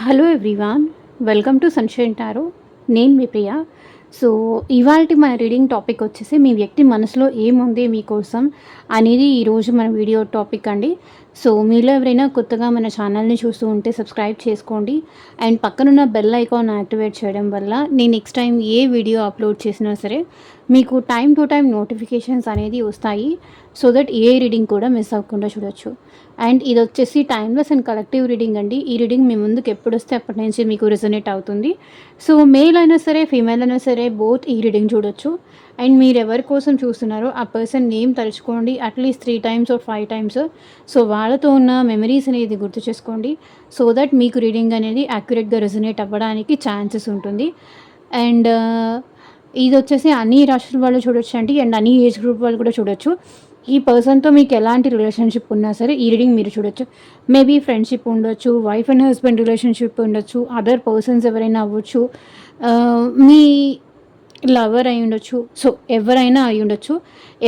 Hello everyone, welcome to sunshine tarot. నేను మీ ప్రియ. So ఇవాల్టి మన రీడింగ్ టాపిక్ వచ్చేసి మీ వ్యక్తి మనసులో ఏముంది మీకోసం అనేది ఈరోజు మన వీడియో టాపిక్ అండి. సో మీలో ఎవరైనా కొత్తగా మన ఛానల్ని చూస్తూ ఉంటే సబ్స్క్రైబ్ చేసుకోండి అండ్ పక్కనున్న బెల్ ఐకాన్ యాక్టివేట్ చేయడం వల్ల నేను నెక్స్ట్ టైం ఏ వీడియో అప్లోడ్ చేసినా సరే మీకు టైం టు టైం నోటిఫికేషన్స్ అనేది వస్తాయి. సో దట్ ఏ రీడింగ్ కూడా మిస్ అవ్వకుండా చూడొచ్చు. అండ్ ఇది వచ్చేసి టైమ్లెస్ అండ్ కలెక్టివ్ రీడింగ్ అండి. ఈ రీడింగ్ మీ ముందుకు ఎప్పుడు వస్తే అప్పటి నుంచి మీకు రిజనేట్ అవుతుంది. సో మేల్ అయినా సరే ఫీమేల్ అయినా సరే బోత్ ఈ రీడింగ్ చూడొచ్చు. అండ్ మీరు ఎవరి కోసం చూస్తున్నారో ఆ పర్సన్ నేమ్ తలుచుకోండి at least 3 times or 5 times. So వాళ్ళతో ఉన్న మెమరీస్ అనేది గుర్తు చేసుకోండి. సో దట్ మీకు రీడింగ్ అనేది యాక్యురేట్గా రెజనేట్ అవ్వడానికి ఛాన్సెస్ ఉంటుంది. అండ్ ఇది వచ్చేసి అన్ని రాశుల వాళ్ళు చూడొచ్చు అండి. అండ్ అన్ని ఏజ్ గ్రూప్ వాళ్ళు కూడా చూడొచ్చు. ఈ పర్సన్తో మీకు ఎలాంటి రిలేషన్షిప్ ఉన్నా సరే ఈ రీడింగ్ మీరు చూడొచ్చు. మేబీ ఫ్రెండ్షిప్ ఉండొచ్చు, వైఫ్ అండ్ హస్బెండ్ రిలేషన్షిప్ ఉండొచ్చు, అదర్ పర్సన్స్ ఎవరైనా అవ్వచ్చు, మీ లవర్ అయి ఉండొచ్చు. సో ఎవరైనా అయి ఉండొచ్చు.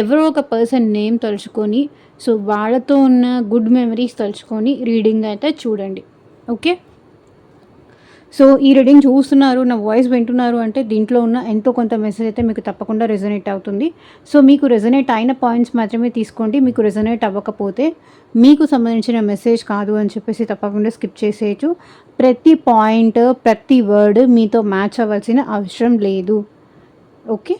ఎవరో ఒక పర్సన్ నేమ్ తలుచుకొని సో వాళ్ళతో ఉన్న గుడ్ మెమరీస్ తలుచుకొని రీడింగ్ అయితే చూడండి. ఓకే. సో ఈ రీడింగ్ చూస్తున్నారు, నా వాయిస్ వింటున్నారు అంటే దీంట్లో ఉన్న ఎంతో కొంత మెసేజ్ అయితే మీకు తప్పకుండా రెజనేట్ అవుతుంది. సో మీకు రెజనేట్ అయిన పాయింట్స్ మాత్రమే తీసుకోండి. మీకు రెజనేట్ అవ్వకపోతే మీకు సంబంధించిన మెసేజ్ కాదు అని చెప్పేసి తప్పకుండా స్కిప్ చేసేయచ్చు. ప్రతి పాయింట్, ప్రతి వర్డ్ మీతో మ్యాచ్ అవ్వాల్సిన అవసరం లేదు. ఓకే.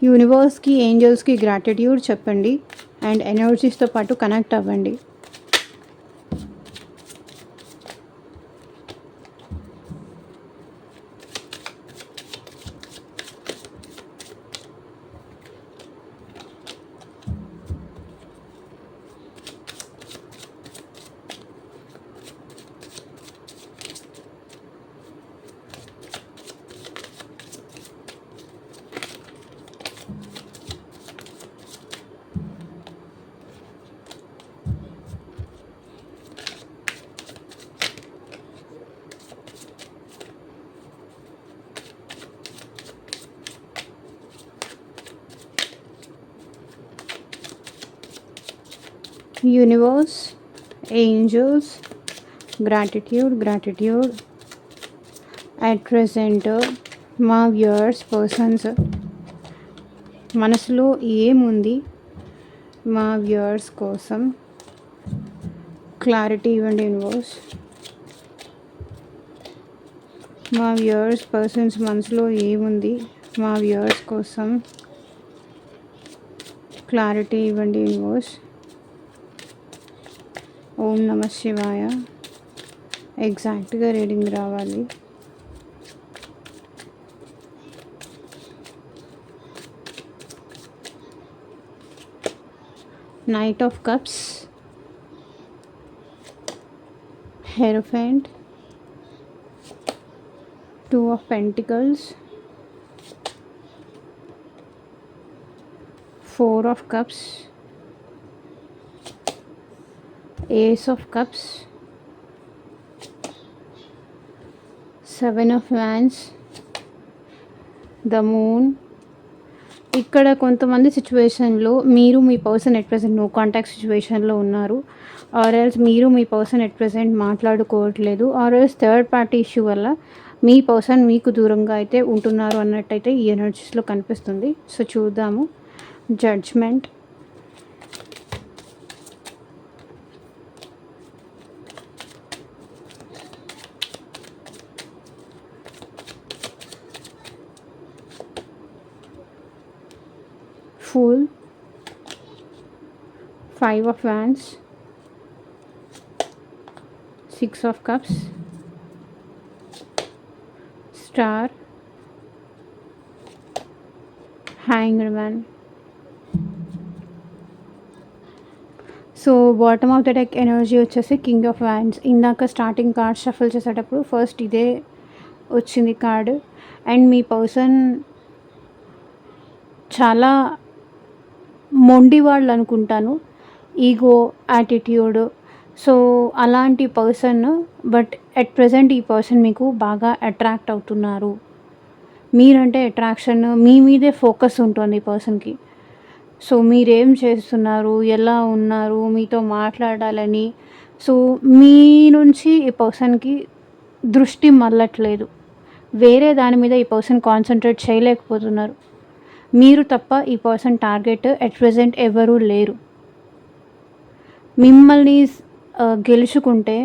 యూనివర్స్కి, ఏంజల్స్కి గ్రాటిట్యూడ్ చెప్పండి అండ్ ఎనర్జీస్తో పాటు కనెక్ట్ అవ్వండి. Universe, angels, gratitude at present మా వ్యూయర్స్ పర్సన్స్ మనసులో ఏముంది మా వ్యూయర్స్ కోసం క్లారిటీ ఇవ్వండి యూనివర్స్. మా వ్యూయర్స్ పర్సన్స్ మనసులో ఏముంది మా వ్యూయర్స్ కోసం క్లారిటీ ఇవ్వండి యూనివర్స్. ఓం నమ శివాయ. ఎగ్జాక్ట్గా రీడింగ్ రావాలి. Knight of cups, hierophant, 2 of Pentacles, 4 of Cups, Ace of Cups, 7 of Wands, the Moon. ఇక్కడ కొంతమంది సిచ్యువేషన్లో మీరు మీ person at present no contact సిచ్యువేషన్లో ఉన్నారు, ఆర్ ఎల్స్ మీరు మీ పర్సన్ ఎట్ ప్రెసెంట్ మాట్లాడుకోవట్లేదు, or else third party issue వల్ల మీ పర్సన్ మీకు దూరంగా అయితే ఉంటున్నారు అన్నట్టయితే ఈ ఎనర్జీస్లో కనిపిస్తుంది. సో చూద్దాము. Judgement, fool, 5 of Wands, 6 of Cups, Star, Hanged Man. So bottom of the deck energy వచ్చేసి కింగ్ ఆఫ్ వ్యాండ్స్. ఇందాక స్టార్టింగ్ కార్డ్ షఫల్ చేసేటప్పుడు ఫస్ట్ ఇదే వచ్చింది కార్డు. అండ్ మీ పర్సన్ చాలా మొండి వాళ్ళు అనుకుంటాను. ఈగో, యాటిట్యూడ్, సో అలాంటి పర్సన్, బట్ ఎట్ ప్రెజెంట్ ఈ పర్సన్ మీకు బాగా అట్రాక్ట్ అవుతున్నారు. మీరంటే అట్రాక్షన్, మీ మీదే ఫోకస్ ఉంటుంది ఈ పర్సన్‌కి. సో మీరేం చేస్తున్నారు, ఎలా ఉన్నారు, మీతో మాట్లాడాలని, సో మీ నుంచి ఈ పర్సన్‌కి దృష్టి మళ్ళట్లేదు. వేరే దాని మీద ఈ పర్సన్ కాన్సంట్రేట్ చేయలేకపోతున్నారు. మీరు తప్ప ఈ పర్సన్ టార్గెట్ ఎట్ ప్రెజెంట్ ఎవరూ లేరు. మిమ్మల్ని గెలుచుకుంటే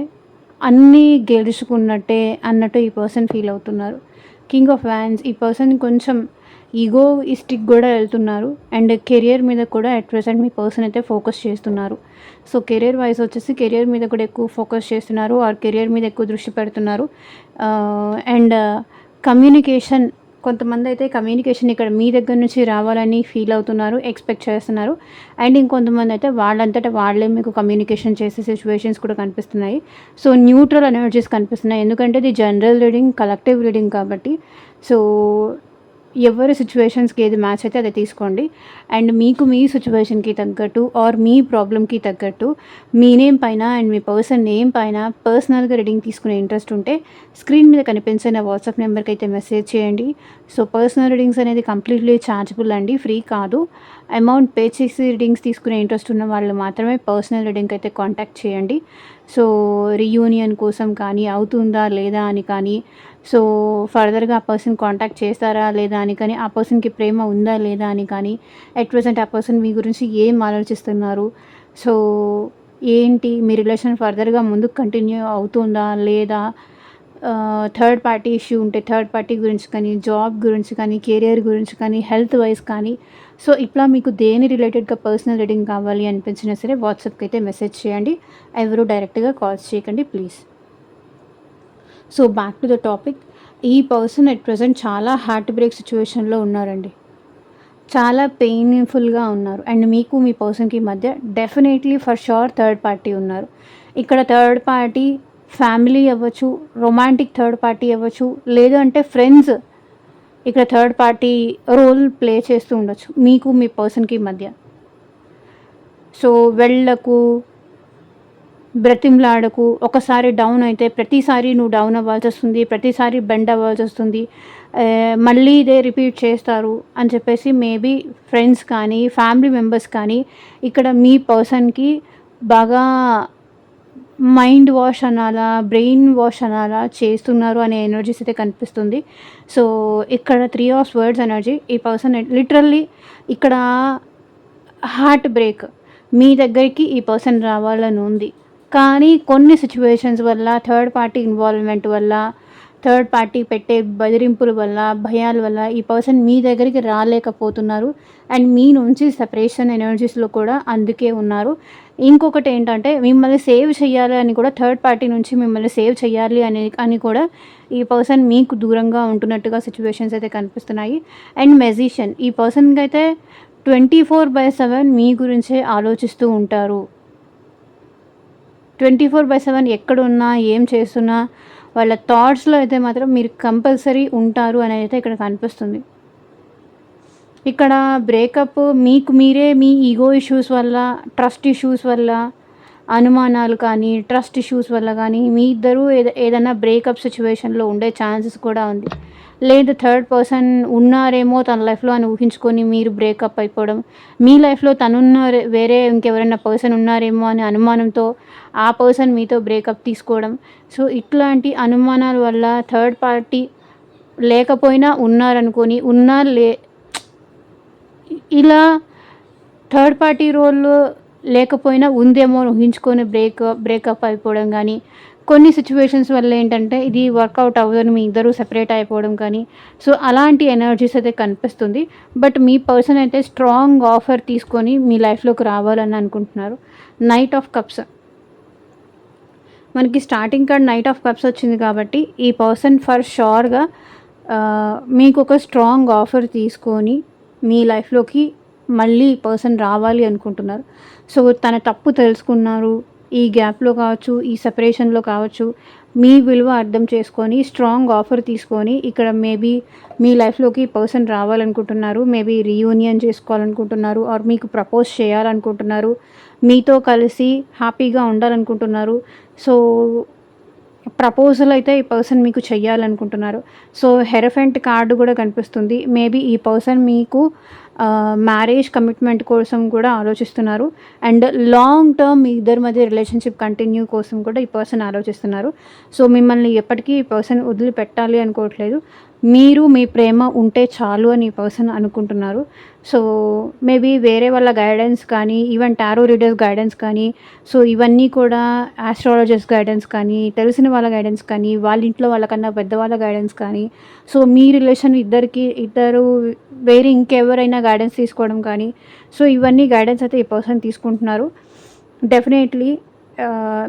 అన్నీ గెలుచుకున్నట్టే అన్నట్టు ఈ పర్సన్ ఫీల్ అవుతున్నారు. కింగ్ ఆఫ్ వ్యాండ్స్, ఈ పర్సన్ కొంచెం ఈగోయిస్టిక్ కూడా వెళ్తున్నారు. అండ్ కెరియర్ మీద కూడా అట్ ప్రెజెంట్ మీ పర్సన్ అయితే ఫోకస్ చేస్తున్నారు. సో కెరియర్ వైజ్ వచ్చేసి కెరియర్ మీద కూడా ఎక్కువ ఫోకస్ చేస్తున్నారు, ఆర్ కెరియర్ మీద ఎక్కువ దృష్టి పెడుతున్నారు. అండ్ కమ్యూనికేషన్, కొంతమంది అయితే కమ్యూనికేషన్ ఇక్కడ మీ దగ్గర నుంచి రావాలని ఫీల్ అవుతున్నారు, ఎక్స్పెక్ట్ చేస్తున్నారు. అండ్ ఇంకొంతమంది అయితే వాళ్ళంతటా వాళ్ళే మీకు కమ్యూనికేషన్ చేసే సిచ్యువేషన్స్ కూడా కనిపిస్తున్నాయి. సో న్యూట్రల్ ఎనర్జీస్ కనిపిస్తున్నాయి, ఎందుకంటే ఇది జనరల్ రీడింగ్, కలెక్టివ్ రీడింగ్ కాబట్టి. సో ఎవరి సిచ్యువేషన్స్కి ఏది మ్యాచ్ అయితే అది తీసుకోండి. అండ్ మీకు మీ సిచ్యువేషన్కి తగ్గట్టు ఆర్ మీ ప్రాబ్లమ్కి తగ్గట్టు మీ నేమ్ పైన అండ్ మీ పర్సన్ నేమ్ పైన పర్సనల్గా రీడింగ్ తీసుకునే ఇంట్రెస్ట్ ఉంటే స్క్రీన్ మీద కనిపించే నా వాట్సాప్ నెంబర్కి అయితే మెసేజ్ చేయండి. సో పర్సనల్ రీడింగ్స్ అనేది కంప్లీట్లీ ఛార్జబుల్ అండి, ఫ్రీ కాదు. అమౌంట్ పే చేసి రీడింగ్స్ తీసుకునే ఇంట్రెస్ట్ ఉన్న వాళ్ళు మాత్రమే పర్సనల్ రీడింగ్కి అయితే కాంటాక్ట్ చేయండి. సో రీయూనియన్ కోసం కానీ, అవుతుందా లేదా అని కానీ, సో ఫర్దర్గా ఆ పర్సన్ కాంటాక్ట్ చేస్తారా లేదా అని కానీ, ఆ పర్సన్కి ప్రేమ ఉందా లేదా అని కానీ, అట్ ప్రెజెంట్ ఆ పర్సన్ మీ గురించి ఏం ఆలోచిస్తున్నారు, సో ఏంటి మీ రిలేషన్ ఫర్దర్గా ముందుకు కంటిన్యూ అవుతుందా లేదా, థర్డ్ పార్టీ ఇష్యూ ఉంటే థర్డ్ పార్టీ గురించి కానీ, జాబ్ గురించి కానీ, కెరియర్ గురించి కానీ, హెల్త్ వైజ్ కానీ, సో ఇట్లా మీకు దేని రిలేటెడ్గా పర్సనల్ రీడింగ్ కావాలి అనిపించినా సరే వాట్సాప్కి అయితే మెసేజ్ చేయండి. ఎవరు డైరెక్ట్గా కాల్స్ చేయకండి please. So back to the topic. ఈ పర్సన్ ఎట్ ప్రెజెంట్ చాలా హార్ట్ బ్రేక్ సిచ్యువేషన్లో ఉన్నారండి, చాలా పెయిన్ఫుల్గా ఉన్నారు. అండ్ మీకు మీ పర్సన్కి మధ్య definitely for sure third party ఉన్నారు. ఇక్కడ థర్డ్ పార్టీ ఫ్యామిలీ అవ్వచ్చు, రొమాంటిక్ థర్డ్ పార్టీ అవ్వచ్చు, లేదు అంటే ఫ్రెండ్స్ ఇక్కడ థర్డ్ పార్టీ రోల్ ప్లే చేస్తూ ఉండొచ్చు మీకు మీ పర్సన్కి మధ్య. సో వెళ్ళకు, బ్రతిమలాడకు, ఒకసారి డౌన్ అయితే ప్రతిసారి నువ్వు డౌన్ అవ్వాల్సి వస్తుంది, ప్రతిసారి బెండ్ అవ్వాల్సి వస్తుంది, మళ్ళీ ఇదే రిపీట్ చేస్తారు అని చెప్పేసి మేబీ ఫ్రెండ్స్ కానీ ఫ్యామిలీ మెంబర్స్ కానీ ఇక్కడ మీ పర్సన్కి బాగా మైండ్ వాష్ అనాలా, బ్రెయిన్ వాష్ అనాలా చేస్తున్నారు అనే ఎనర్జీస్ అయితే కనిపిస్తుంది. సో ఇక్కడ 3 ఆఫ్ స్వర్డ్స్ ఎనర్జీ, ఈ పర్సన్ లిటరల్లీ ఇక్కడ హార్ట్ బ్రేక్, మీ దగ్గరికి ఈ పర్సన్ రావాలని ఉంది. కానీ కొన్ని సిచ్యువేషన్స్ వల్ల, థర్డ్ పార్టీ ఇన్వాల్వ్మెంట్ వల్ల, థర్డ్ పార్టీ పెట్టే బెదిరింపుల వల్ల, భయాల వల్ల ఈ పర్సన్ మీ దగ్గరికి రాలేకపోతున్నారు. అండ్ మీ నుంచి సెపరేషన్ ఎనర్జీస్లో కూడా అందుకే ఉన్నారు. ఇంకొకటి ఏంటంటే మిమ్మల్ని సేవ్ చేయాలి అని కూడా, థర్డ్ పార్టీ నుంచి మిమ్మల్ని సేవ్ చేయాలి అని కూడా ఈ పర్సన్ మీకు దూరంగా ఉంటున్నట్టుగా సిచ్యువేషన్స్ అయితే కనిపిస్తున్నాయి. అండ్ మెజిషియన్, ఈ పర్సన్కి అయితే 24/7 మీ గురించే ఆలోచిస్తూ ఉంటారు. 24/7 ఎక్కడున్నా ఏం చేస్తున్నా వాళ్ళ థాట్స్లో అయితే మాత్రం మీరు కంపల్సరీ ఉంటారు అనేది అయితే ఇక్కడ కనిపిస్తుంది. ఇక్కడ బ్రేకప్ మీకు మీరే మీ ఈగో ఇష్యూస్ వల్ల, ట్రస్ట్ ఇష్యూస్ వల్ల, అనుమానాలు కానీ, ట్రస్ట్ ఇష్యూస్ వల్ల కానీ మీ ఇద్దరు ఏదైనా బ్రేకప్ సిచ్యువేషన్లో ఉండే ఛాన్సెస్ కూడా ఉంది. లేదు థర్డ్ పర్సన్ ఉన్నారేమో తన లైఫ్లో అని ఊహించుకొని మీరు బ్రేకప్ అయిపోవడం, మీ లైఫ్లో వేరే ఇంకెవరైనా పర్సన్ ఉన్నారేమో అనే అనుమానంతో ఆ పర్సన్ మీతో బ్రేకప్ తీసుకోవడం. సో ఇట్లాంటి అనుమానాల వల్ల థర్డ్ పార్టీ లేకపోయినా ఉన్నారనుకొని ఇలా థర్డ్ పార్టీ రోల్లో లేకపోయినా ఉందేమో ఊహించుకొని బ్రేకప్ అయిపోవడం కానీ, కొన్ని సిచ్యువేషన్స్ వల్ల ఏంటంటే ఇది వర్కౌట్ అవ్వదని మీ ఇద్దరు సెపరేట్ అయిపోవడం కానీ, సో అలాంటి ఎనర్జీస్ అయితే కనిపిస్తుంది. బట్ మీ పర్సన్ అయితే స్ట్రాంగ్ ఆఫర్ తీసుకొని మీ లైఫ్లోకి రావాలని అనుకుంటున్నారు. నైట్ ఆఫ్ కప్స్, మనకి starting card knight of cups వచ్చింది కాబట్టి ఈ పర్సన్ ఫర్ షూర్గా మీకు ఒక స్ట్రాంగ్ ఆఫర్ తీసుకొని మీ లైఫ్లోకి మళ్ళీ ఈ పర్సన్ రావాలి అనుకుంటున్నారు. సో తన తప్పు తెలుసుకున్నారు, ఈ గ్యాప్లో కావచ్చు, ఈ సెపరేషన్లో కావచ్చు, మీ విలువ అర్థం చేసుకొని స్ట్రాంగ్ ఆఫర్ తీసుకొని ఇక్కడ మేబీ మీ లైఫ్లోకి పర్సన్ రావాలనుకుంటున్నారు, మేబీ రీయూనియన్ చేసుకోవాలనుకుంటున్నారు, ఆర్ మీకు ప్రపోజ్ చేయాలనుకుంటున్నారు, మీతో కలిసి హ్యాపీగా ఉండాలనుకుంటున్నారు. సో ప్రపోజల్ అయితే ఈ పర్సన్ మీకు చెయ్యాలనుకుంటున్నారు. సో హెరఫెంట్ కార్డు కూడా కనిపిస్తుంది. మేబీ ఈ పర్సన్ మీకు మ్యారేజ్ కమిట్మెంట్ కోసం కూడా ఆలోచిస్తున్నారు. అండ్ లాంగ్ టర్మ్ మీ ఇద్దరి మధ్య రిలేషన్షిప్ కంటిన్యూ కోసం కూడా ఈ పర్సన్ ఆలోచిస్తున్నారు. సో మిమ్మల్ని ఎప్పటికీ ఈ పర్సన్ వదిలిపెట్టాలి అనుకోవట్లేదు. మీరు మీ ప్రేమ ఉంటే చాలు అని ఈ పర్సన్ అనుకుంటున్నారు. సో మేబీ వేరే వాళ్ళ గైడెన్స్ కానీ, ఈవెన్ టారో రీడర్స్ గైడెన్స్ కానీ, సో ఇవన్నీ కూడా ఆస్ట్రాలజర్స్ గైడెన్స్ కానీ, తెలిసిన వాళ్ళ గైడెన్స్ కానీ, వాళ్ళ ఇంట్లో వాళ్ళకన్నా పెద్దవాళ్ళ గైడెన్స్ కానీ, సో మీ రిలేషన్ ఇద్దరు వేరే ఇంకెవరైనా గైడెన్స్ తీసుకోవడం కానీ, సో ఇవన్నీ గైడెన్స్ అయితే ఈ పర్సన్ తీసుకుంటున్నారు. డెఫినెట్లీ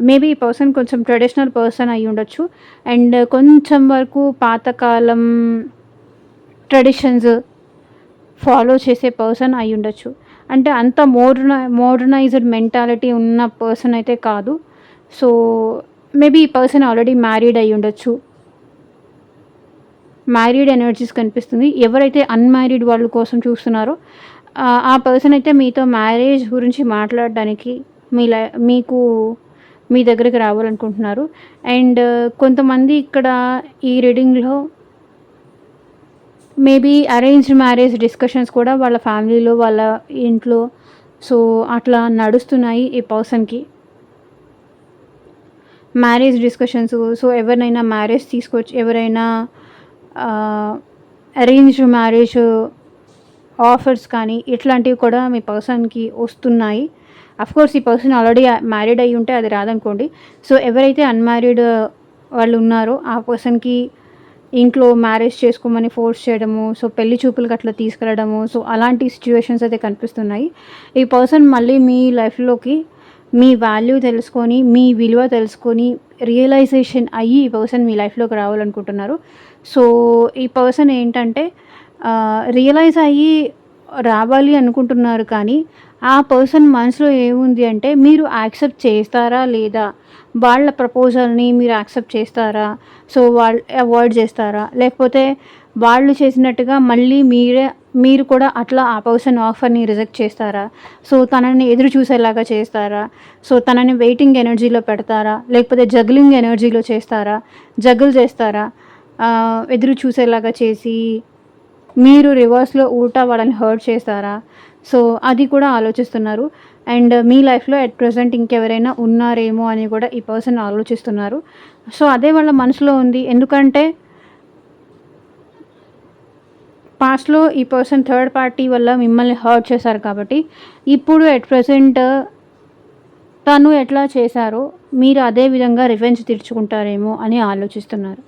మేబీ ఈ పర్సన్ కొంచెం ట్రెడిషనల్ పర్సన్ అయి ఉండొచ్చు. అండ్ కొంచెం వరకు పాతకాలం ట్రెడిషన్స్ ఫాలో చేసే పర్సన్ అయి ఉండొచ్చు. అంటే అంత మోడర్నైజ్డ్ మెంటాలిటీ ఉన్న పర్సన్ అయితే కాదు. సో మేబీ ఈ పర్సన్ ఆల్రెడీ మ్యారీడ్ అయి ఉండొచ్చు. మ్యారీడ్ ఎనర్జీస్ కనిపిస్తుంది. ఎవరైతే అన్మ్యారీడ్ వాళ్ళ కోసం చూస్తున్నారో ఆ పర్సన్ అయితే మీతో మ్యారేజ్ గురించి మాట్లాడడానికి మీకు మీ దగ్గరికి రావాలనుకుంటున్నారు. అండ్ కొంతమంది ఇక్కడ ఈ రీడింగ్లో మేబీ అరేంజ్డ్ మ్యారేజ్ డిస్కషన్స్ కూడా వాళ్ళ ఫ్యామిలీలో, వాళ్ళ ఇంట్లో సో అట్లా నడుస్తున్నాయి ఈ పర్సన్కి. మ్యారేజ్ డిస్కషన్స్, సో ఎవరినైనా మ్యారేజ్ ఎవరైనా అరేంజ్డ్ మ్యారేజ్ ఆఫర్స్ కానీ ఇట్లాంటివి కూడా మీ పర్సన్కి వస్తున్నాయి. అఫ్కోర్స్ ఈ పర్సన్ ఆల్రెడీ మ్యారీడ్ అయ్యి ఉంటే అది రాదనుకోండి. సో ఎవరైతే అన్మ్యారీడ్ వాళ్ళు ఉన్నారో ఆ పర్సన్కి ఇంట్లో మ్యారేజ్ చేసుకోమని ఫోర్స్ చేయడము, సో పెళ్లి చూపులకు అట్లా తీసుకెళ్ళడము, సో అలాంటి సిచ్యువేషన్స్ అయితే కనిపిస్తున్నాయి. ఈ పర్సన్ మళ్ళీ మీ లైఫ్లోకి మీ వాల్యూ తెలుసుకొని, మీ విలువ తెలుసుకొని, రియలైజేషన్ అయ్యి ఈ పర్సన్ మీ లైఫ్లోకి రావాలనుకుంటున్నారు. సో ఈ పర్సన్ ఏంటంటే రియలైజ్ అయ్యి రావాలి అనుకుంటున్నారు. కానీ ఆ పర్సన్ మనసులో ఏముంది అంటే మీరు యాక్సెప్ట్ చేస్తారా లేదా, వాళ్ళ ప్రపోజల్ని మీరు యాక్సెప్ట్ చేస్తారా, సో వాళ్ళు అవాయిడ్ చేస్తారా, లేకపోతే వాళ్ళు చేసినట్టుగా మళ్ళీ మీరు కూడా అట్లా ఆ పర్సన్ ఆఫర్ని రిజెక్ట్ చేస్తారా, సో తనని ఎదురు చూసేలాగా చేస్తారా, సో తనని వెయిటింగ్ ఎనర్జీలో పెడతారా, లేకపోతే జగ్లింగ్ ఎనర్జీలో జగ్గులు చేస్తారా, ఎదురు చూసేలాగా చేసి మీరు రివర్స్లో ఉల్టా వాళ్ళని హర్ట్ చేస్తారా, సో అది కూడా ఆలోచిస్తున్నారు. అండ్ మీ లైఫ్లో అట్ ప్రెజెంట్ ఇంకెవరైనా ఉన్నారేమో అని కూడా ఈ పర్సన్ ఆలోచిస్తున్నారు. సో అదే వాళ్ళ మనసులో ఉంది. ఎందుకంటే పాస్ట్లో ఈ పర్సన్ థర్డ్ పార్టీ వల్ల మిమ్మల్ని హర్ట్ చేశారు కాబట్టి ఇప్పుడు అట్ ప్రెజెంట్ తను ఎట్లా చేశారో మీరు అదే విధంగా రివెంజ్ తీర్చుకుంటారేమో అని ఆలోచిస్తున్నారు.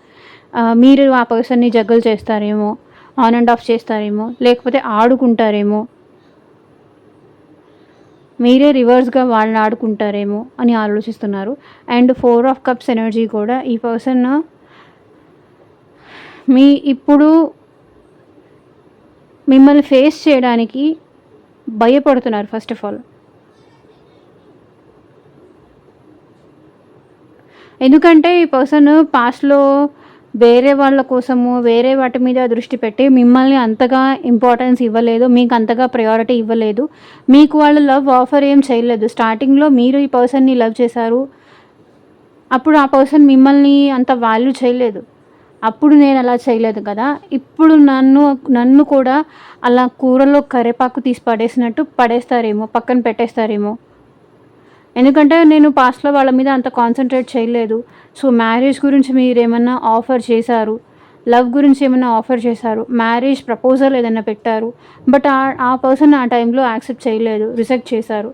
మీరు ఆ పర్సన్ని జగ్గలు చేస్తారేమో, ఆన్ అండ్ ఆఫ్ చేస్తారేమో, లేకపోతే ఆడుకుంటారేమో, మీరే రివర్స్గా వాళ్ళని ఆడుకుంటారేమో అని ఆలోచిస్తున్నారు. అండ్ 4 ఆఫ్ కప్స్ ఎనర్జీ కూడా ఈ పర్సన్ ఇప్పుడు మిమ్మల్ని ఫేస్ చేయడానికి భయపడుతున్నారు. ఫస్ట్ ఆఫ్ ఆల్ ఎందుకంటే ఈ పర్సన్ పాస్ట్లో వేరే వాళ్ళ కోసము వేరే వాటి మీద దృష్టి పెట్టి మిమ్మల్ని అంతగా ఇంపార్టెన్స్ ఇవ్వలేదు, మీకు అంతగా ప్రయారిటీ ఇవ్వలేదు, మీకు వాళ్ళు లవ్ ఆఫర్ ఏం చేయలేదు. స్టార్టింగ్లో మీరు ఈ పర్సన్ని లవ్ చేశారు, అప్పుడు ఆ పర్సన్ మిమ్మల్ని అంత వాల్యూ చేయలేదు. అప్పుడు నేను అలా చేయలేదు కదా, ఇప్పుడు నన్ను కూడా అలా కూరలో కరివేపాకు తీసి పడేస్తారేమో, పక్కన పెట్టేస్తారేమో. ఎందుకంటే నేను పాస్ట్లో వాళ్ళ మీద అంత కాన్సన్ట్రేట్ చేయలేదు. సో మ్యారేజ్ గురించి మీరు ఏమన్నా ఆఫర్ చేశారు, లవ్ గురించి ఏమైనా ఆఫర్ చేశారు, మ్యారేజ్ ప్రపోజల్ ఏదైనా పెట్టారు, బట్ ఆ పర్సన్ ఆ టైంలో యాక్సెప్ట్ చేయలేదు, రిజెక్ట్ చేశారు.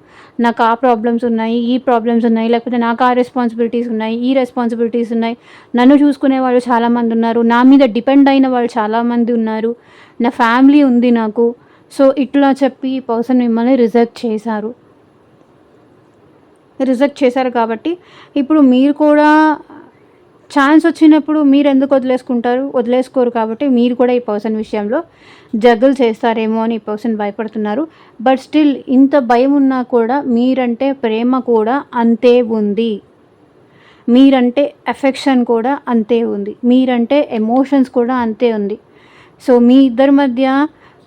నాకు ఆ ప్రాబ్లమ్స్ ఉన్నాయి, ఈ ప్రాబ్లమ్స్ ఉన్నాయి, లేకపోతే నాకు ఆ రెస్పాన్సిబిలిటీస్ ఉన్నాయి, ఈ రెస్పాన్సిబిలిటీస్ ఉన్నాయి, నన్ను చూసుకునే వాళ్ళు చాలామంది ఉన్నారు, నా మీద డిపెండ్ అయిన వాళ్ళు చాలామంది ఉన్నారు, నా ఫ్యామిలీ ఉంది నాకు. సో ఇట్లా చెప్పి ఈ పర్సన్ మిమ్మల్ని రిజెక్ట్ చేశారు కాబట్టి ఇప్పుడు మీరు కూడా ఛాన్స్ వచ్చినప్పుడు మీరెందుకు వదిలేసుకుంటారు? వదిలేసుకోరు కాబట్టి మీరు కూడా ఈ పర్సన్ విషయంలో జగ్గులు చేస్తారేమో అని ఈ పర్సన్ భయపడుతున్నారు. బట్ స్టిల్ ఇంత భయం ఉన్నా కూడా మీరంటే ప్రేమ కూడా అంతే ఉంది. మీరంటే ఎఫెక్షన్ కూడా అంతే ఉంది. మీరంటే ఎమోషన్స్ కూడా అంతే ఉంది. సో మీ ఇద్దరి మధ్య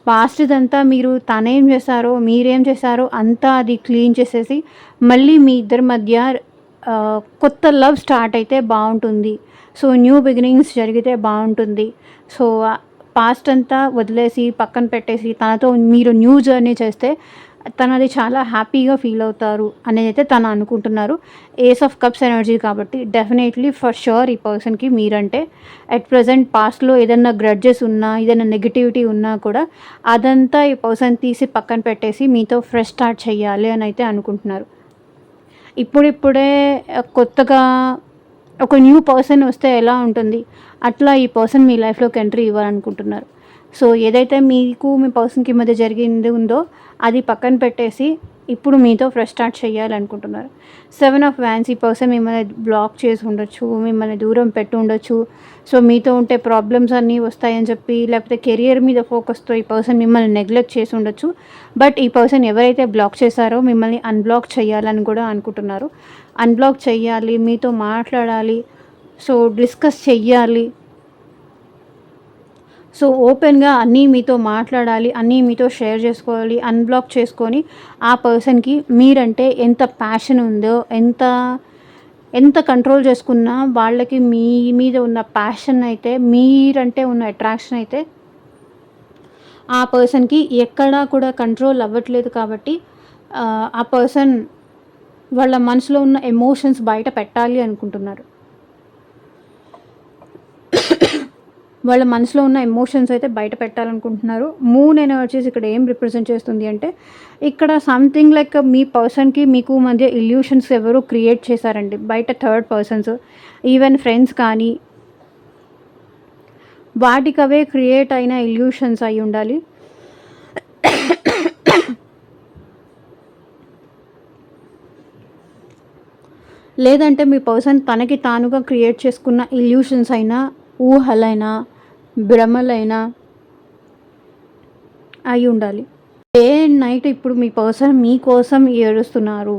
పాస్ట్‌దంతా మీరు తనేం చేశారో, మీరేం చేశారో అంతా అది క్లీన్ చేసేసి మళ్ళీ మీ ఇద్దరి మధ్య కొత్త లవ్ స్టార్ట్ అయితే బావుంటుంది. సో న్యూ బిగినింగ్స్ జరిగితే బావుంటుంది. సో పాస్ట్ అంతా వదిలేసి పక్కన పెట్టేసి తనతో మీరు న్యూ జర్నీ చేస్తే తనది చాలా హ్యాపీగా ఫీల్ అవుతారు అనేదైతే తను అనుకుంటున్నారు. ఏస్ ఆఫ్ కప్స్ ఎనర్జీ కాబట్టి డెఫినెట్లీ ఫర్ ష్యూర్ ఈ పర్సన్‌కి మీరంటే అట్ ప్రెజెంట్ పాస్ట్‌లో ఏదన్నా గ్రడ్జెస్ ఉన్నా, ఏదైనా నెగటివిటీ ఉన్నా కూడా అదంతా ఈ పర్సన్ తీసి పక్కన పెట్టేసి మీతో ఫ్రెష్ స్టార్ట్ చేయాలి అని అయితే అనుకుంటున్నారు. ఇప్పుడిప్పుడే కొత్తగా ఒక న్యూ పర్సన్ వస్తే ఎలా ఉంటుంది, అట్లా ఈ పర్సన్ మీ లైఫ్‌లోకి ఎంట్రీ ఇవ్వాలనుకుంటున్నారు. సో ఏదైతే మీకు మీ పర్సన్‌కి మధ్య జరిగింది ఉందో అది పక్కన పెట్టేసి ఇప్పుడు మీతో ఫ్రెష్ స్టార్ట్ చేయాలనుకుంటున్నారు. 7 ఆఫ్ వ్యాన్స్ ఈ పర్సన్ మిమ్మల్ని బ్లాక్ చేసి ఉండొచ్చు, మిమ్మల్ని దూరం పెట్టి ఉండొచ్చు. సో మీతో ఉంటే ప్రాబ్లమ్స్ అన్నీ వస్తాయని చెప్పి, లేకపోతే కెరియర్ మీద ఫోకస్‌తో ఈ పర్సన్ మిమ్మల్ని నెగ్లెక్ట్ చేసి ఉండొచ్చు. బట్ ఈ పర్సన్ ఎవరైతే బ్లాక్ చేశారో మిమ్మల్ని అన్‌బ్లాక్ చేయాలని కూడా అనుకుంటున్నారు. అన్‌బ్లాక్ చేయాలి, మీతో మాట్లాడాలి, సో డిస్కస్ చెయ్యాలి. సో ఓపెన్‌గా అన్నీ మీతో మాట్లాడాలి, అన్నీ మీతో షేర్ చేసుకోవాలి. అన్‌బ్లాక్ చేసుకొని ఆ పర్సన్‌కి మీరంటే ఎంత ప్యాషన్ ఉందో, ఎంత కంట్రోల్ చేసుకున్నా వాళ్ళకి మీ మీద ఉన్న ప్యాషన్ అయితే, మీరంటే ఉన్న అట్రాక్షన్ అయితే ఆ పర్సన్‌కి ఎక్కడా కూడా కంట్రోల్ అవ్వట్లేదు కాబట్టి ఆ పర్సన్ వాళ్ళ మనసులో ఉన్న ఎమోషన్స్ బయట పెట్టాలి అనుకుంటున్నారు. వాళ్ళ మనసులో ఉన్న ఎమోషన్స్ అయితే బయట పెట్టాలనుకుంటున్నారు. మూన్ ఎనర్జీస్ ఇక్కడ ఏం రిప్రజెంట్ చేస్తుంది అంటే, ఇక్కడ సంథింగ్ లైక్ మీ పర్సన్‌కి మీకు మధ్య ఇల్యూషన్స్ ఎవరో క్రియేట్ చేశారండి. బయట థర్డ్ పర్సన్స్, ఈవెన్ ఫ్రెండ్స్ కానీ వాటికవే క్రియేట్ అయిన ఇల్యూషన్స్ అయి ఉండాలి. లేదంటే మీ పర్సన్ తనకి తానుగా క్రియేట్ చేసుకున్న ఇల్యూషన్స్ అయినా, ఊహలైనా, భ్రమలైనా అయి ఉండాలి. డే అండ్ నైట్ ఇప్పుడు మీ పర్సన్ మీకోసం ఏడుస్తున్నారు.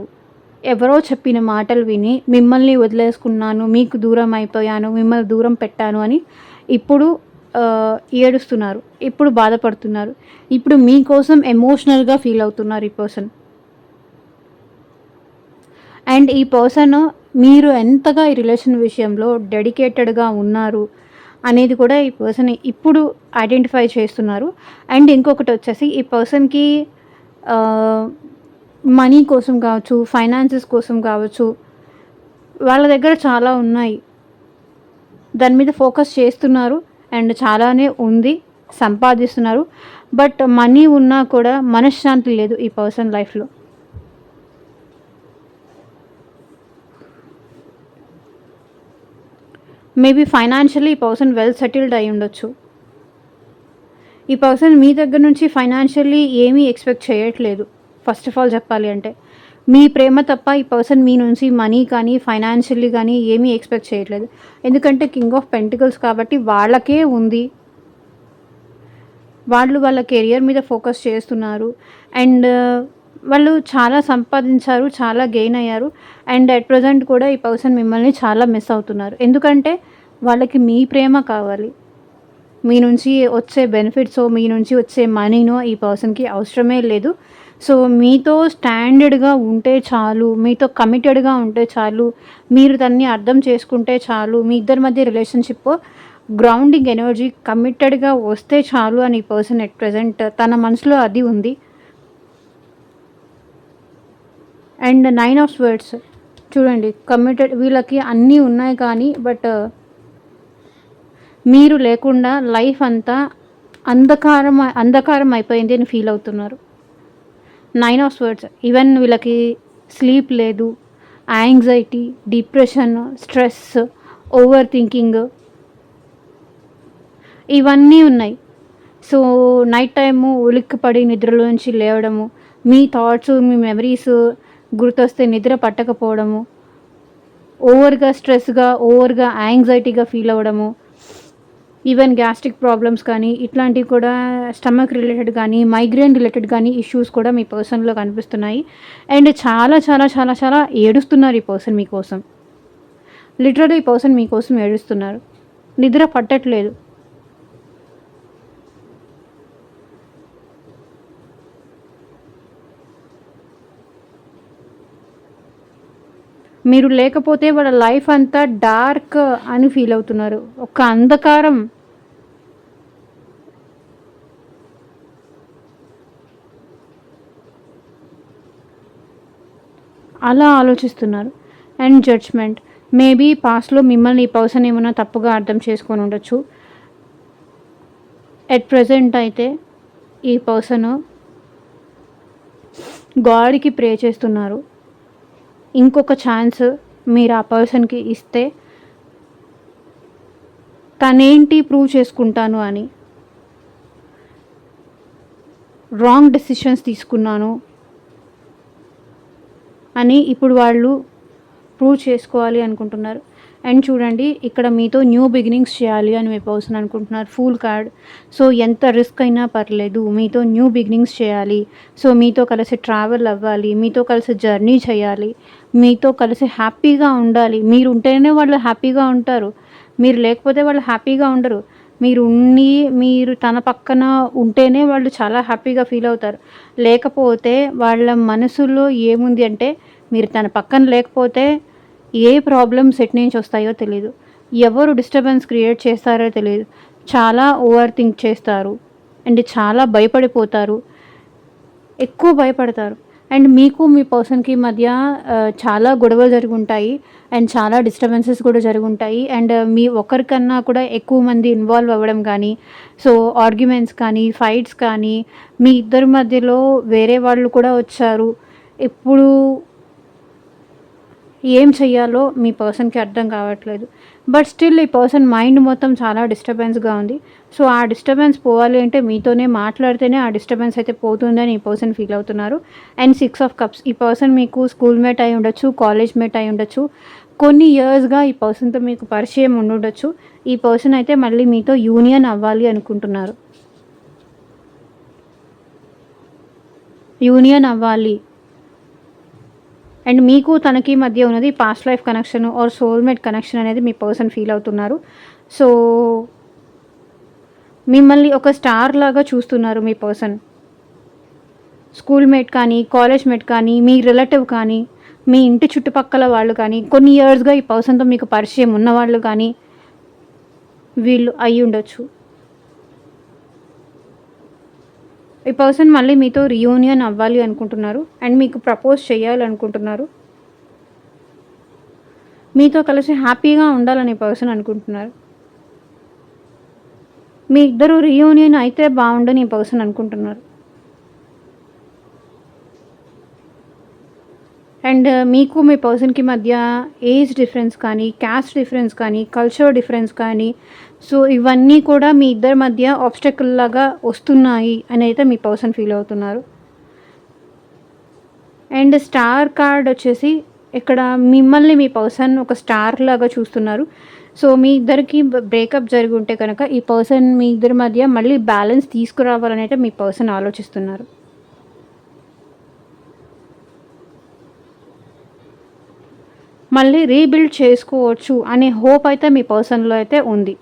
ఎవరో చెప్పిన మాటలు విని మిమ్మల్ని వదిలేసుకున్నాను, మీకు దూరం అయిపోయాను, మిమ్మల్ని దూరం పెట్టాను అని ఇప్పుడు ఏడుస్తున్నారు. ఇప్పుడు బాధపడుతున్నారు. ఇప్పుడు మీకోసం ఎమోషనల్‌గా ఫీల్ అవుతున్నారు ఈ పర్సన్. అండ్ ఈ పర్సన్ మీరు ఎంతగా ఈ రిలేషన్ విషయంలో డెడికేటెడ్‌గా ఉన్నారు అనేది కూడా ఈ పర్సన్ ఇప్పుడు ఐడెంటిఫై చేస్తున్నారు. అండ్ ఇంకొకటి వచ్చేసి ఈ పర్సన్‌కి మనీ కోసం కావచ్చు, ఫైనాన్సెస్ కోసం కావచ్చు, వాళ్ళ దగ్గర చాలా ఉన్నాయి. దాని మీద ఫోకస్ చేస్తున్నారు అండ్ చాలానే ఉంది, సంపాదిస్తున్నారు. బట్ మనీ ఉన్నా కూడా మనశ్శాంతి లేదు ఈ పర్సన్ లైఫ్‌లో. మేబీ ఫైనాన్షియల్లీ ఈ పర్సన్ వెల్ సెటిల్డ్ అయి ఉండొచ్చు. ఈ పర్సన్ మీ దగ్గర నుంచి ఫైనాన్షియల్లీ ఏమీ ఎక్స్పెక్ట్ చేయట్లేదు. ఫస్ట్ ఆఫ్ ఆల్ చెప్పాలి అంటే మీ ప్రేమ తప్ప ఈ పర్సన్ మీ నుంచి మనీ కానీ, ఫైనాన్షియల్లీ కానీ ఏమీ ఎక్స్పెక్ట్ చేయట్లేదు. ఎందుకంటే కింగ్ ఆఫ్ పెంటికల్స్ కాబట్టి వాళ్ళకే ఉంది. వాళ్ళు వాళ్ళ కెరియర్ మీద ఫోకస్ చేస్తున్నారు. అండ్ వాళ్ళు చాలా సంపాదించారు, చాలా గెయిన్ అయ్యారు. అండ్ అట్ ప్రెజెంట్ కూడా ఈ పర్సన్ మిమ్మల్ని చాలా మిస్ అవుతున్నారు. ఎందుకంటే వాళ్ళకి మీ ప్రేమ కావాలి. మీ నుంచి వచ్చే బెనిఫిట్సో, మీ నుంచి వచ్చే మనీనో ఈ పర్సన్‌కి అవసరమే లేదు. సో మీతో స్టాండర్డ్‌గా ఉంటే చాలు, మీతో కమిటెడ్‌గా ఉంటే చాలు, మీరు దాన్ని అర్థం చేసుకుంటే చాలు, మీ ఇద్దరి మధ్య రిలేషన్‌షిప్ గ్రౌండింగ్ ఎనర్జీ కమిటెడ్‌గా వస్తే చాలు అని ఈ పర్సన్ ఎట్ ప్రెజెంట్ తన మనసులో అది ఉంది. అండ్ 9 ఆఫ్ స్వర్డ్స్ చూడండి, కమిటెడ్ వీళ్ళకి అన్నీ ఉన్నాయి కానీ బట్ మీరు లేకుండా లైఫ్ అంతా అంధకారం అయిపోయింది అని ఫీల్ అవుతున్నారు. 9 ఆఫ్ స్వర్డ్స్ ఈవెన్ వీళ్ళకి స్లీప్ లేదు, anxiety, depression, stress, over thinking ఇవన్నీ ఉన్నాయి. సో నైట్ టైము ఉలిక్కిపడి నిద్రలోంచి లేవడము, మీ థాట్స్, మీ మెమరీస్ గుర్తొస్తే నిద్ర పట్టకపోవడము, ఓవర్గా స్ట్రెస్గా, ఓవర్గా యాంగ్జైటీగా ఫీల్ అవ్వడము, ఈవెన్ గ్యాస్ట్రిక్ ప్రాబ్లమ్స్ కానీ ఇట్లాంటివి కూడా, స్టమక్ రిలేటెడ్ కానీ, మైగ్రేన్ రిలేటెడ్ కానీ ఇష్యూస్ కూడా మీ పర్సన్లో కనిపిస్తున్నాయి. అండ్ చాలా చాలా చాలా చాలా ఏడుస్తున్నారు ఈ పర్సన్ మీకోసం. లిటరల్లీ ఈ పర్సన్ మీకోసం ఏడుస్తున్నారు. నిద్ర పట్టట్లేదు. మీరు లేకపోతే వాళ్ళ లైఫ్ అంతా డార్క్ అని ఫీల్ అవుతున్నారు. ఒక అంధకారం. అలా ఆలోచిస్తున్నారు. And judgement. మేబీ పాస్ట్లో మిమ్మల్ని ఈ పర్సన్ ఏమైనా తప్పుగా అర్థం చేసుకొని ఉండొచ్చు. ఎట్ ప్రెజెంట్ అయితే ఈ పర్సన్ గాడ్కి ప్రే చేస్తున్నారు. ఇంకొక ఛాన్స్ మీరు ఆ పర్సన్కి ఇస్తే తనేంటి ప్రూవ్ చేసుకుంటాను అని. రాంగ్ డెసిషన్స్ తీసుకున్నాను అని ఇప్పుడు వాళ్ళు ప్రూవ్ చేసుకోవాలి అనుకుంటున్నారు. అండ్ చూడండి, ఇక్కడ మీతో న్యూ బిగినింగ్స్ చేయాలి అని మీ పర్సన్ అనుకుంటున్నారు. Fool card. సో ఎంత రిస్క్ అయినా పర్లేదు, మీతో న్యూ బిగినింగ్స్ చేయాలి. సో మీతో కలిసి ట్రావెల్ అవ్వాలి, మీతో కలిసి జర్నీ చేయాలి, మీతో కలిసి హ్యాపీగా ఉండాలి. మీరు ఉంటేనే వాళ్ళు హ్యాపీగా ఉంటారు. మీరు లేకపోతే వాళ్ళు హ్యాపీగా ఉండరు. మీరు తన పక్కన ఉంటేనే వాళ్ళు చాలా హ్యాపీగా ఫీల్ అవుతారు. లేకపోతే వాళ్ళ మనసులో ఏముంది అంటే, మీరు తన పక్కన లేకపోతే ఏ ప్రాబ్లమ్స్ ఎటు నుంచి వస్తాయో తెలీదు, ఎవరు డిస్టర్బెన్స్ క్రియేట్ చేస్తారో తెలియదు. చాలా ఓవర్ థింక్ చేస్తారు అండ్ చాలా భయపడిపోతారు, ఎక్కువ భయపడతారు. అండ్ మీకు మీ పర్సన్కి మధ్య చాలా గొడవలు జరుగుంటాయి అండ్ చాలా డిస్టర్బెన్సెస్ కూడా జరుగుంటాయి. అండ్ మీ ఒకరికన్నా కూడా ఎక్కువ మంది ఇన్వాల్వ్ అవ్వడం కానీ, సో ఆర్గ్యుమెంట్స్ కానీ, ఫైట్స్ కానీ, మీ ఇద్దరి మధ్యలో వేరే వాళ్ళు కూడా వచ్చారు. ఇప్పుడు ఏం చెయ్యాలో మీ పర్సన్కి అర్థం కావట్లేదు. బట్ స్టిల్ ఈ పర్సన్ మైండ్ మొత్తం చాలా డిస్టర్బెన్స్గా ఉంది. సో ఆ డిస్టర్బెన్స్ పోవాలి అంటే మీతోనే మాట్లాడితేనే ఆ డిస్టర్బెన్స్ అయితే పోతుందని ఈ పర్సన్ ఫీల్ అవుతున్నారు. And 6 of cups. ఈ పర్సన్ మీకు స్కూల్ మేట్ అయి ఉండొచ్చు, కాలేజ్ మేట్ అయి ఉండొచ్చు, కొన్ని ఇయర్స్గా ఈ పర్సన్తో మీకు పరిచయం ఉండొచ్చు. ఈ పర్సన్ అయితే మళ్ళీ మీతో యూనియన్ అవ్వాలి అనుకుంటున్నారు. యూనియన్ అవ్వాలి. అండ్ మీకు తనకి మధ్య ఉన్నది past life connection or soulmate connection అనేది మీ పర్సన్ ఫీల్ అవుతున్నారు. సో మిమ్మల్ని ఒక స్టార్ లాగా చూస్తున్నారు మీ పర్సన్. స్కూల్ మేట్ కానీ, కాలేజ్ మేట్ కానీ, మీ రిలేటివ్ కానీ, మీ ఇంటి చుట్టుపక్కల వాళ్ళు కానీ, కొన్ని ఇయర్స్గా ఈ పర్సన్తో మీకు పరిచయం ఉన్నవాళ్ళు కానీ వీళ్ళు అయి ఉండొచ్చు. ఈ పర్సన్ మళ్ళీ మీతో రీయూనియన్ అవ్వాలి అనుకుంటున్నారు అండ్ మీకు ప్రపోజ్ చేయాలనుకుంటున్నారు. మీతో కలిసి హ్యాపీగా ఉండాలని పర్సన్ అనుకుంటున్నారు. మీ ఇద్దరు రీయూనియన్ అయితే బాగుండని ఈ పర్సన్ అనుకుంటున్నారు. అండ్ మీకు మీ పర్సన్కి మధ్య ఏజ్ డిఫరెన్స్ కానీ, క్యాస్ట్ డిఫరెన్స్ కానీ, కల్చర్ డిఫరెన్స్ కానీ, సో ఇవన్నీ కూడా మీ ఇద్దరి మధ్య ఆబ్స్టెకల్ లాగా వస్తున్నాయి అని అయితే మీ పర్సన్ ఫీల్ అవుతున్నారు. అండ్ స్టార్ కార్డ్ వచ్చేసి ఇక్కడ మిమ్మల్ని మీ పర్సన్ ఒక స్టార్ లాగా చూస్తున్నారు. సో మీ ఇద్దరికి బ్రేకప్ జరిగి ఉంటే కనుక ఈ పర్సన్ మీ ఇద్దరి మధ్య మళ్ళీ బ్యాలెన్స్ తీసుకురావాలని అయితే మీ పర్సన్ ఆలోచిస్తున్నారు. మళ్ళీ రీబిల్డ్ చేసుకోవచ్చు అనే హోప్ అయితే మీ పర్సన్లో అయితే ఉంది.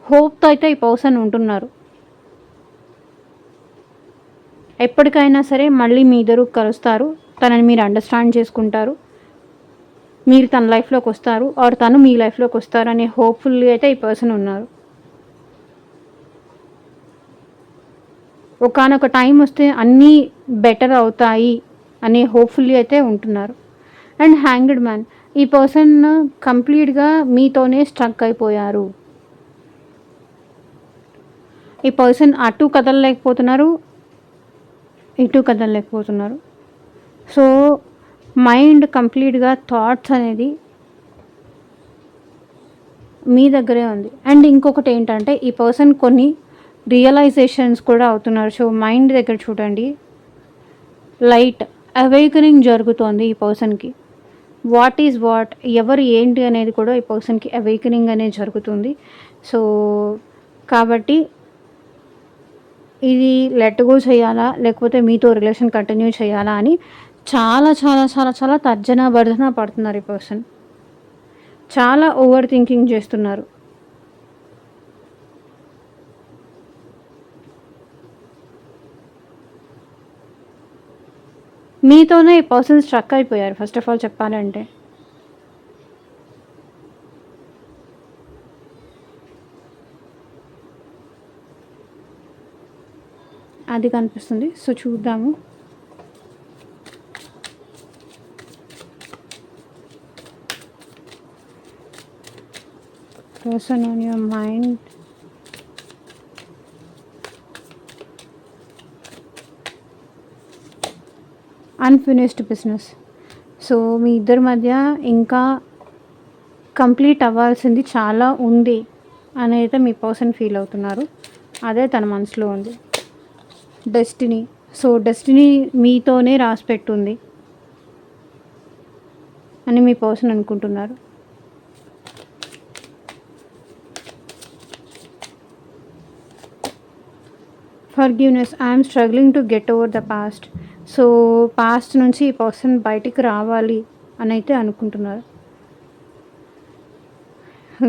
హోప్తో అయితే ఈ పర్సన్ ఉంటున్నారు. ఎప్పటికైనా సరే మళ్ళీ మీ ఇద్దరు కలుస్తారు, తనని మీరు అండర్స్టాండ్ చేసుకుంటారు, మీరు తన లైఫ్లోకి వస్తారు ఆర్ తను మీ లైఫ్లోకి వస్తారు అనే హోప్ఫుల్లీ అయితే ఈ పర్సన్ ఉన్నారు. ఒకానొక టైం వస్తే అన్నీ బెటర్ అవుతాయి అనే హోప్ఫుల్లీ అయితే ఉంటున్నారు. And hanged man. ఈ పర్సన్ కంప్లీట్గా మీతోనే స్ట్రక్ అయిపోయారు. ఈ పర్సన్ అటు కదలలేకపోతున్నారు, ఇటు కదలలేకపోతున్నారు. సో మైండ్ కంప్లీట్గా థాట్స్ అనేది మీ దగ్గరే ఉంది. అండ్ ఇంకొకటి ఏంటంటే ఈ పర్సన్ కొన్ని రియలైజేషన్స్ కూడా అవుతున్నారు. సో మైండ్ దగ్గర చూడండి, లైట్ అవేకనింగ్ జరుగుతోంది ఈ పర్సన్కి. వాట్ ఈజ్ వాట్, ఎవరు ఏంటి అనేది కూడా ఈ పర్సన్కి అవేకనింగ్ అనేది జరుగుతుంది. సో కాబట్టి ఇది లెట్ గో చేయాలా, లేకపోతే మీతో రిలేషన్ కంటిన్యూ చేయాలా అని చాలా చాలా చాలా చాలా తర్జన భర్జన పడుతున్నారు ఈ పర్సన్. చాలా ఓవర్ థింకింగ్ చేస్తున్నారు. మీతోనే ఈ పర్సన్ స్ట్రక్ అయిపోయారు ఫస్ట్ ఆఫ్ ఆల్ చెప్పాలంటే. అది కనిపిస్తుంది. సో చూద్దాము. Person on your mind, unfinished business. So మీ ఇద్దరి మధ్య ఇంకా కంప్లీట్ అవ్వాల్సింది చాలా ఉంది అని అయితే మీ పర్సన్ ఫీల్ అవుతున్నారు. అదే తన మనసులో ఉంది. డెస్టినీ. సో డెస్టినీ మీతోనే రాసి పెట్టుంది అని మీ పర్సన్ అనుకుంటున్నారు. Forgiveness. I'm struggling to get over the past. So past నుంచి ఈ పర్సన్ బయటికి రావాలి అని అయితే అనుకుంటున్నారు.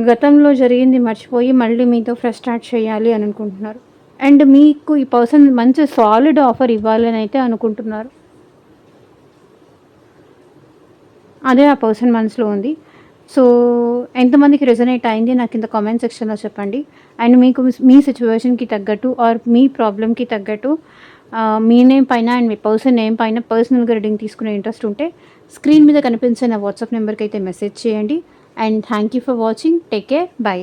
గతంలో జరిగింది మర్చిపోయి మళ్ళీ మీతో ఫ్రెష్ స్టార్ట్ చేయాలి అని అనుకుంటున్నారు. అండ్ మీకు ఈ పర్సన్ మంచి సాలిడ్ ఆఫర్ ఇవ్వాలి అని అయితే అనుకుంటున్నారు. అదే ఆ పర్సన్ మనసులో ఉంది. సో ఎంతమందికి రెజనేట్ అయింది నాకు కింద కామెంట్ సెక్షన్లో చెప్పండి. అండ్ మీకు మీ సిచ్యువేషన్కి తగ్గట్టు ఆర్ మీ ప్రాబ్లమ్కి తగ్గట్టు మీ నేమ్ పైన అండ్ మీ పర్సన్ నేమ్ పైన పర్సనల్గా రీడింగ్ తీసుకునే ఇంట్రెస్ట్ ఉంటే స్క్రీన్ మీద కనిపించే నా వాట్సాప్ నెంబర్కి అయితే మెసేజ్ చేయండి. And thank you for watching. Take care. By.